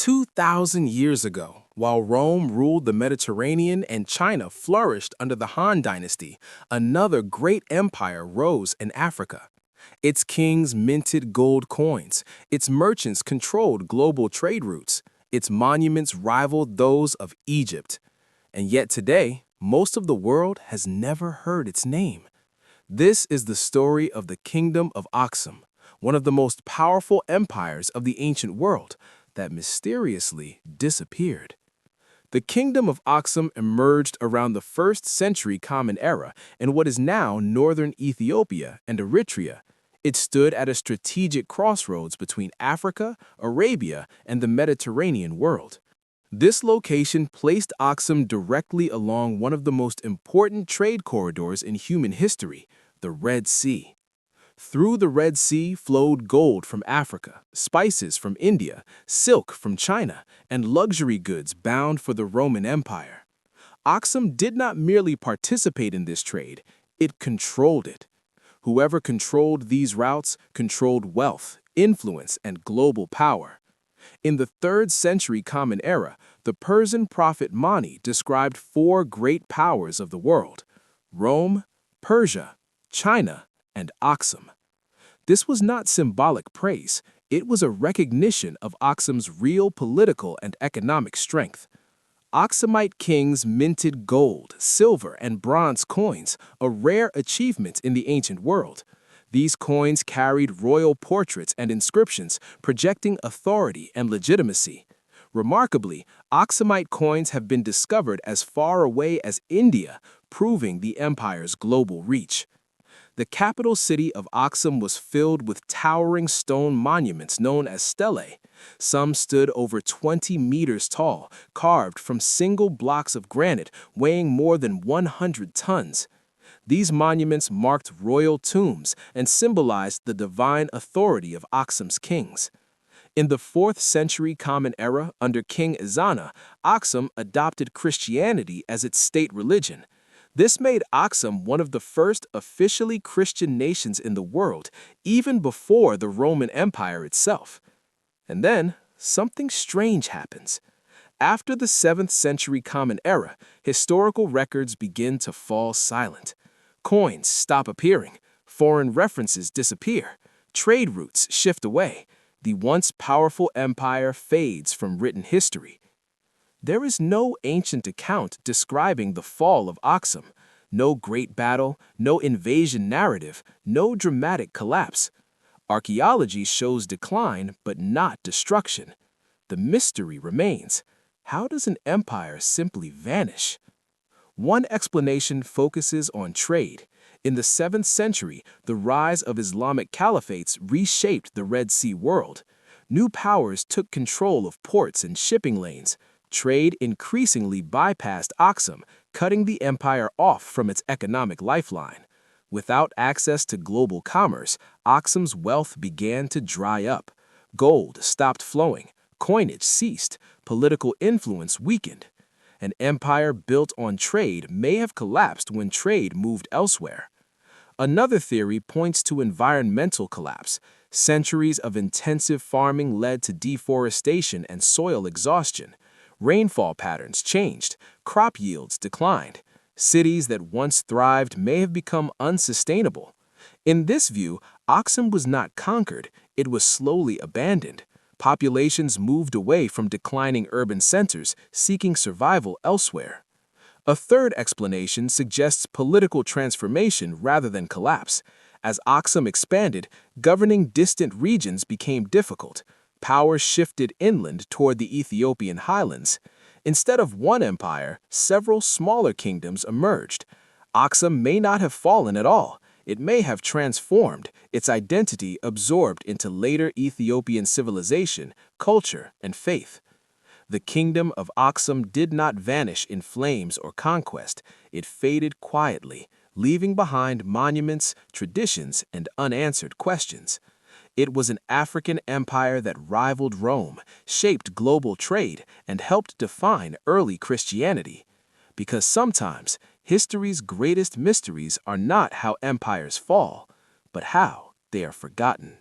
2,000 years ago, while Rome ruled the Mediterranean and China flourished under the Han Dynasty, another great empire rose in Africa. Its kings minted gold coins, its merchants controlled global trade routes, its monuments rivaled those of Egypt. And yet today, most of the world has never heard its name. This is the story of the Kingdom of Aksum, one of the most powerful empires of the ancient world, that mysteriously disappeared. The Kingdom of Aksum emerged around the 1st century Common Era in what is now northern Ethiopia and Eritrea. It stood at a strategic crossroads between Africa, Arabia, and the Mediterranean world. This location placed Aksum directly along one of the most important trade corridors in human history, the Red Sea. Through the Red Sea flowed gold from Africa, spices from India, silk from China, and luxury goods bound for the Roman Empire. Aksum did not merely participate in this trade, it controlled it. Whoever controlled these routes controlled wealth, influence, and global power. In the 3rd century Common Era, the Persian prophet Mani described 4 great powers of the world: Rome, Persia, China, and Aksum. This was not symbolic praise, it was a recognition of Aksum's real political and economic strength. Aksumite kings minted gold, silver, and bronze coins, a rare achievement in the ancient world. These coins carried royal portraits and inscriptions, projecting authority and legitimacy. Remarkably, Aksumite coins have been discovered as far away as India, proving the empire's global reach. The capital city of Aksum was filled with towering stone monuments known as stelae. Some stood over 20 meters tall, carved from single blocks of granite weighing more than 100 tons. These monuments marked royal tombs and symbolized the divine authority of Aksum's kings. In the 4th century Common Era, under King Ezana, Aksum adopted Christianity as its state religion. This made Aksum one of the first officially Christian nations in the world, even before the Roman Empire itself. And then, something strange happens. After the 7th century Common Era, historical records begin to fall silent. Coins stop appearing, foreign references disappear, trade routes shift away. The once powerful empire fades from written history. There is no ancient account describing the fall of Aksum, no great battle, no invasion narrative, no dramatic collapse. Archaeology shows decline, but not destruction. The mystery remains. How does an empire simply vanish? One explanation focuses on trade. In the 7th century, the rise of Islamic caliphates reshaped the Red Sea world. New powers took control of ports and shipping lanes. Trade increasingly bypassed Aksum, cutting the empire off from its economic lifeline. Without access to global commerce, Aksum's wealth began to dry up. Gold stopped flowing, coinage ceased, political influence weakened. An empire built on trade may have collapsed when trade moved elsewhere. Another theory points to environmental collapse. Centuries of intensive farming led to deforestation and soil exhaustion. Rainfall patterns changed, crop yields declined. Cities that once thrived may have become unsustainable. In this view, Aksum was not conquered, it was slowly abandoned. Populations moved away from declining urban centers, seeking survival elsewhere. A third explanation suggests political transformation rather than collapse. As Aksum expanded, governing distant regions became difficult. Power shifted inland toward the Ethiopian highlands. Instead of one empire, several smaller kingdoms emerged. Aksum may not have fallen at all. It may have transformed, its identity absorbed into later Ethiopian civilization, culture, and faith. The Kingdom of Aksum did not vanish in flames or conquest. It faded quietly, leaving behind monuments, traditions, and unanswered questions. It was an African empire that rivaled Rome, shaped global trade, and helped define early Christianity. Because sometimes, history's greatest mysteries are not how empires fall, but how they are forgotten.